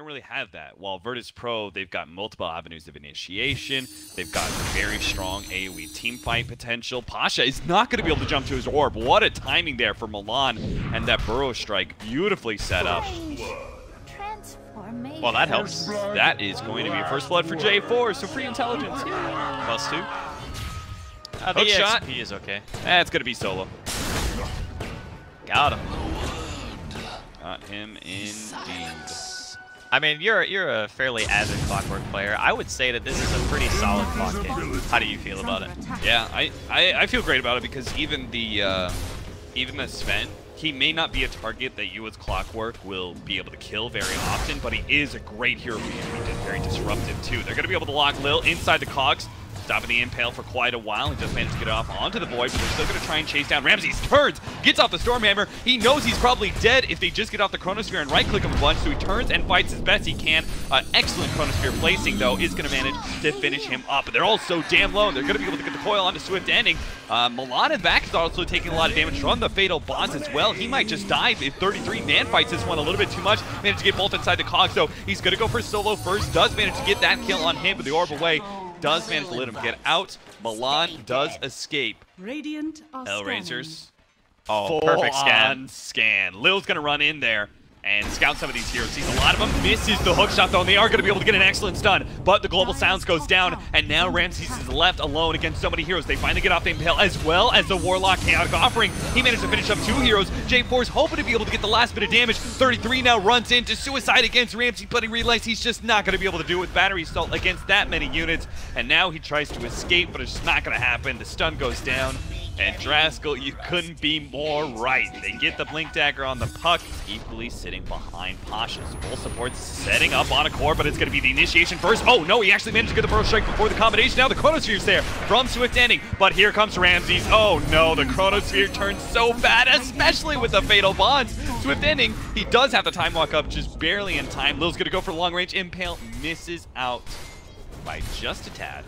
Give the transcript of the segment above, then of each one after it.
don't really have that. While Verdice Pro, they've got multiple avenues of initiation. They've got very strong AoE teamfight potential. Pasha is not going to be able to jump to his orb. What a timing there for Milan, and that burrow strike beautifully set up. Well, that helps. That is going to be first blood for J4, so free intelligence. Yeah. +2. The Hook shot. XP is okay. That's going to be solo. Got him. Got him indeed. I mean, you're a fairly avid Clockwerk player. I would say that this is a pretty solid clock game. How do you feel about it? Yeah, I feel great about it because even the Sven, he may not be a target that you as Clockwerk will be able to kill very often, but he is a great hero for you. He's very disruptive too. They're going to be able to lock Lil inside the cogs. Stopping the impale for quite a while. He just managed to get off onto the void, but they're still going to try and chase down Ramses. Turns, gets off the Stormhammer. He knows he's probably dead if they just get off the Chronosphere and right-click him a bunch, so he turns and fights as best he can. Excellent Chronosphere placing, though, is going to manage to finish him up. But they're all so damn low, and they're going to be able to get the coil onto Swift Ending. Milan in back is also taking a lot of damage from the Fatal Bonds as well. He might just die if 33 man fights this one a little bit too much. Managed to get both inside the cogs, so he's going to go for solo first. Does manage to get that kill on him, but the orb away. Does manage to let him get out. Milan does escape. Hellraisers. Oh, perfect scan. Lil's going to run in there and scout some of these heroes. Sees a lot of them, misses the hook shot though, and they are going to be able to get an excellent stun. But the global sounds goes down, and now Ramses is left alone against so many heroes. They finally get off the impale as well as the Warlock Chaotic Offering. He managed to finish up 2 heroes. J4's hoping to be able to get the last bit of damage. 33 now runs into suicide against Ramsey, but he realizes he's just not going to be able to do it with battery assault against that many units. And now he tries to escape, but it's just not going to happen. The stun goes down. And Draskell, you couldn't be more right. They get the Blink Dagger on the puck, equally sitting behind Pasha. So full support's setting up on a core, but it's going to be the initiation first. Oh no, he actually managed to get the Burrow Strike before the combination. Now the Chronosphere's there from Swift Ending, but here comes Ramses. Oh no, the Chronosphere turns so bad, especially with the Fatal Bonds. Swift Ending, he does have the Time Walk up just barely in time. Lil's going to go for long range impale, misses out by just a tad.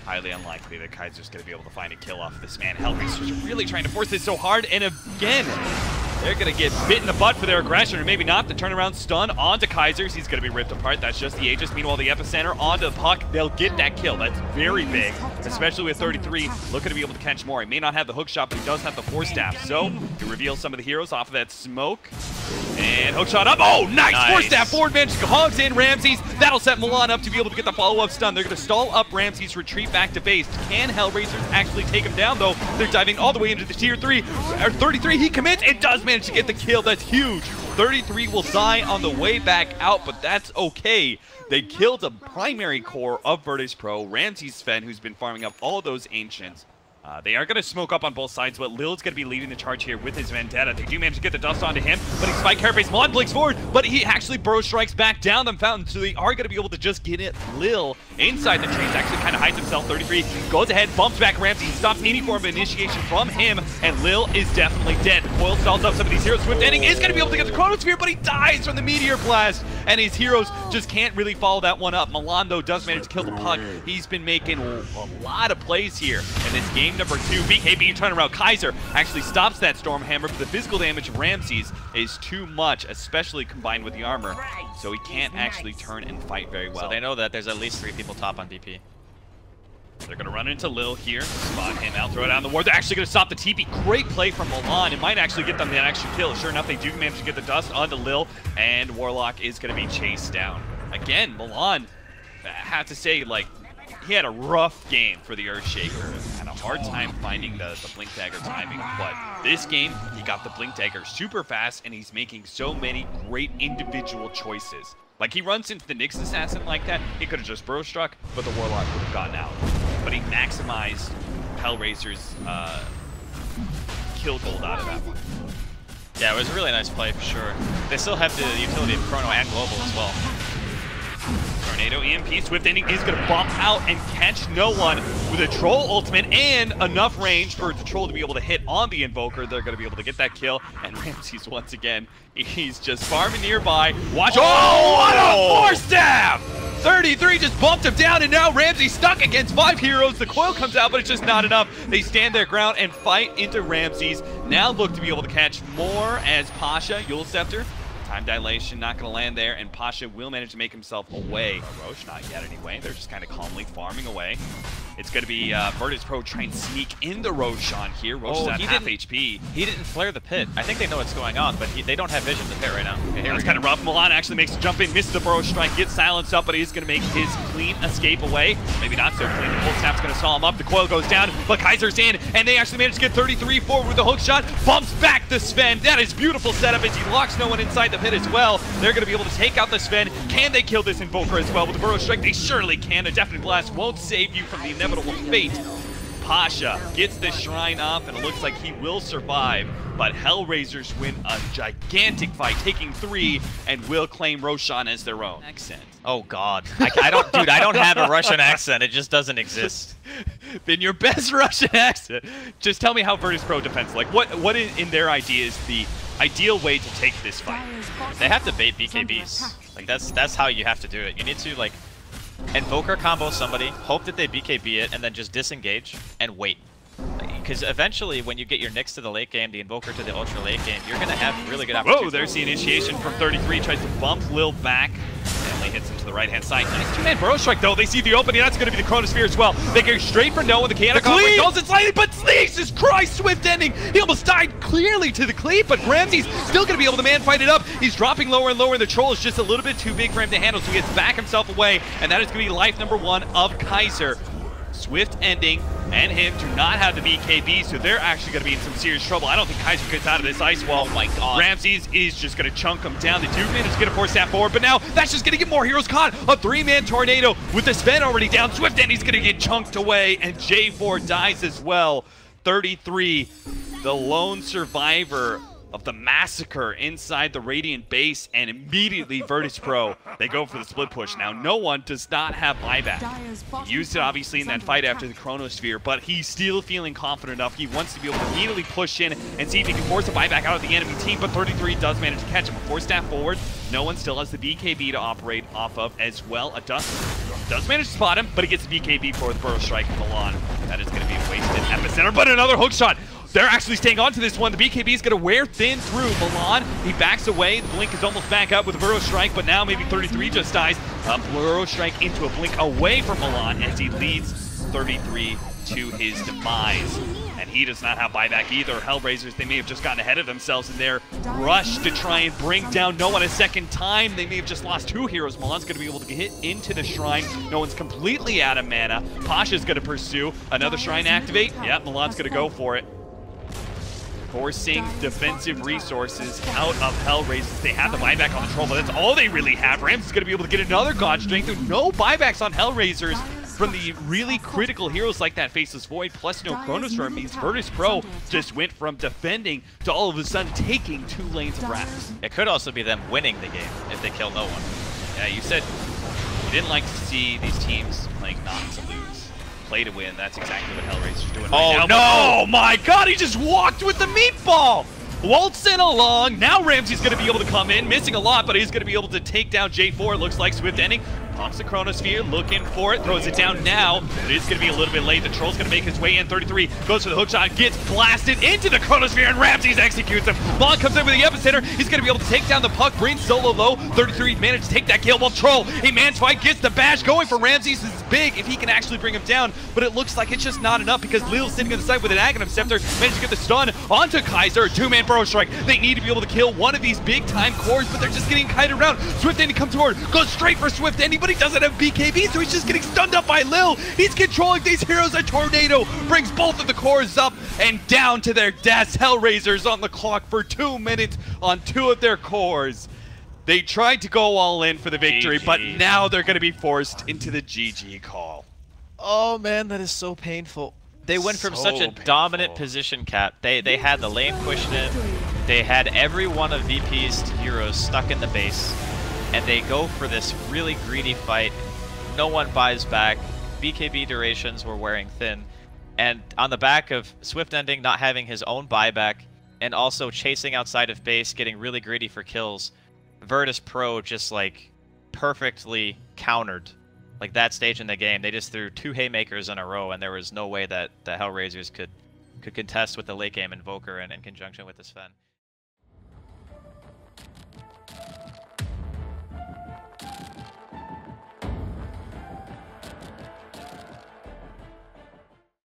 Highly unlikely that Kaiser's going to be able to find a kill off this man. Hellraiser's really trying to force this so hard, and again, they're going to get bit in the butt for their aggression, or maybe not. The turnaround stun onto Kaisers. He's going to be ripped apart. That's just the Aegis. Meanwhile, the Epicenter onto the puck. They'll get that kill. That's very big, especially with 33 looking to be able to catch more. He may not have the hook shot, but he does have the Forcestaff. So he reveals some of the heroes off of that smoke. And hook shot up. Oh, nice! Forcestaff forward bench. Hogs in Ramses. That'll set Milan up to be able to get the follow-up stun. They're going to stall up Ramses, retreat back to base. Can Hellraisers actually take him down, though? They're diving all the way into the tier 3. 33, he commits and does manage to get the kill. That's huge. 33 will die on the way back out, but that's okay. They killed a primary core of Verdice Pro, Ramses Sven, who's been farming up all of those Ancients. They are going to smoke up on both sides, but Lil's going to be leading the charge here with his Vendetta. They do manage to get the dust onto him, but he's spike carapace. Milan blinks forward, but he actually burrow strikes back down the fountain, so they are going to be able to just get it. Lil inside the trees actually kind of hides himself. 33 goes ahead, bumps back Ramsey, stops any form of initiation from him, and Lil is definitely dead. The coil stalls up some of these heroes. Swift Ending is going to be able to get the Chronosphere, but he dies from the Meteor Blast, and his heroes just can't really follow that one up. Milan, though, does manage to kill the puck. He's been making a lot of plays here in this game number 2. BKB turnaround. Kaiser actually stops that Stormhammer, but the physical damage of Ramses is too much, especially combined with the armor, so he can't actually turn and fight very well. So they know that there's at least 3 people top on DP. They're going to run into Lil here, spot him out, throw it down the ward. They're actually going to stop the TP. Great play from Milan. It might actually get them that extra kill. Sure enough, they do manage to get the dust onto Lil, and Warlock is going to be chased down. Again, Milan, I have to say, like, he had a rough game for the Earthshaker. Had a hard time finding the Blink Dagger timing, but this game, he got the Blink Dagger super fast, and he's making so many great individual choices. Like, he runs into the Nyx Assassin like that, he could have just burrow struck, but the Warlock would have gotten out. But he maximized Hellraiser's kill gold out of that one. Yeah, it was a really nice play for sure. They still have the utility of Chrono and Global as well. Tornado EMP, Swift Ending is going to bump out and catch no one with a Troll ultimate and enough range for the Troll to be able to hit on the Invoker. They're going to be able to get that kill, and Ramses, once again, he's just farming nearby. Watch, oh, what a Forcestaff! 33 just bumped him down, and now Ramsey stuck against 5 heroes. The coil comes out, but it's just not enough. They stand their ground and fight into Ramses. Now look to be able to catch more as Pasha, Yule Scepter, Time dilation not going to land there, and Pasha will manage to make himself away. Roche not yet anyway. They're just kind of calmly farming away. It's going to be Verdice Pro trying to sneak into Roshan here. Roshan's at half HP. He didn't flare the pit. I think they know what's going on, but they don't have vision of the pit right now. Okay, That's kind of rough. Milan actually makes a jump in, misses the burrow strike, gets silenced up, but he's going to make his clean escape away. Maybe not so clean. The Forcestaff's going to saw him up. The coil goes down, but Kaiser's in, and they actually manage to get 33 forward with the hook shot. Bumps back the Sven. That is beautiful setup as he locks no one inside the pit as well. They're going to be able to take out the Sven. Can they kill this Invoker as well with the burrow strike? They surely can. A definite blast won't save you from the inevitable fate. Pasha gets the shrine up, and it looks like he will survive, but Hellraisers win a gigantic fight, taking 3, and will claim Roshan as their own. Accent. Oh God, I don't, dude. I don't have a Russian accent. It just doesn't exist. Then your best Russian accent. Just tell me how Verdice Pro defends. Like, what in their idea is the ideal way to take this fight? They have to bait BKBs. Like that's how you have to do it. You need to like Invoker combo somebody, hope that they BKB it, and then just disengage and wait. Because eventually, when you get your Nyx to the late game, the Invoker to the ultra late game, you're going to have really good opportunities. Whoa, there's the initiation from 33. Tries to bump Lil back. Family hits him to the right-hand side. Nice two-man burrow strike, though. They see the opening. That's going to be the Chronosphere as well. They go straight for Noah. The Chaotic Conflict goes it slightly, but Jesus Christ, swift ending. He almost died clearly to the cleave, but Ramsey's still going to be able to man-fight it up. He's dropping lower and lower, and the Troll is just a little bit too big for him to handle, so he gets back himself away, and that is going to be life number 1 of Kaiser. Swift ending, and him do not have the BKB, so they're actually going to be in some serious trouble. I don't think Kaiser gets out of this ice wall. Oh my God. Ramses is just going to chunk them down. The Duke man is going to force that forward, but now that's just going to get more heroes caught. A 3-man tornado with the Sven already down. Swift ending's going to get chunked away, and J4 dies as well. 33, the lone survivor of the massacre inside the Radiant base, and immediately Verdice Pro, they go for the split push. Now, no one does not have buyback. He used it, obviously, in that fight after the Chronosphere, but he's still feeling confident enough. He wants to be able to immediately push in and see if he can force a buyback out of the enemy team, but 33 does manage to catch him. A Forcestaff forward. No one still has the BKB to operate off of as well. A Dust does manage to spot him, but he gets the BKB for the Burrow Strike from Milan. That is going to be a wasted epicenter, but another hook shot. They're actually staying on to this one. The BKB is going to wear thin through Milan. He backs away. The Blink is almost back up with a Burrow Strike, but now maybe 33 just dies. A Burrow Strike into a Blink away from Milan as he leads 33 to his demise. And he does not have buyback either. Hellraisers, they may have just gotten ahead of themselves in their rush to try and bring down No One a second time. They may have just lost 2 heroes. Milan's going to be able to hit into the Shrine. No One's completely out of mana. Pasha's going to pursue. Another Shrine activate. Yep, Milan's going to go for it. Forcing defensive resources out of Hellraisers. They have the buyback on the Troll, but that's all they really have. Rams is going to be able to get another God Strength. There's no buybacks on Hellraisers from the really critical heroes like that Faceless Void, plus no Chronosphere means Verdice Pro just went from defending to all of a sudden taking 2 lanes of Wrath. It could also be them winning the game if they kill no one. Yeah, you said you didn't like to see these teams like not to lose. Play to win. That's exactly what Hellraiser's doing right now. No! Oh my God, he just walked with the meatball! Waltzing along. Now Ramsey's going to be able to come in, missing a lot, but he's going to be able to take down J4. It looks like swift ending. Pumps the Chronosphere, looking for it, throws it down now. It is going to be a little bit late. The Troll's going to make his way in. 33 goes for the hookshot, gets blasted into the Chronosphere, and Ramses executes him. Long comes in with the epicenter. He's going to be able to take down the puck, brings solo low. 33 managed to take that kill while Troll, he man's fight, gets the bash going for Ramses. This is big if he can actually bring him down, but it looks like it's just not enough because Lil's sitting on the side with an Aghanim Scepter, managed to get the stun onto Kaiser. A 2-man Burrow Strike. They need to be able to kill one of these big-time cores, but they're just getting kited around. Swift Ending comes forward, goes straight for Swift Ending, but he doesn't have BKB, so he's just getting stunned up by Lil. He's controlling these heroes. A tornado brings both of the cores up and down to their deaths. Hellraisers on the clock for 2 minutes on 2 of their cores. They tried to go all in for the victory, but now they're going to be forced into the GG call. Oh man, that is so painful. They went from such a dominant position cap. They had the lane pushed in. They had every one of VP's heroes stuck in the base. And they go for this really greedy fight. No one buys back. BKB durations were wearing thin. And on the back of Swift Ending not having his own buyback, and also chasing outside of base, getting really greedy for kills, Verdice Pro just like perfectly countered like that stage in the game. They just threw 2 haymakers in a row, and there was no way that the Hellraisers could contest with the late game Invoker and in conjunction with the Sven.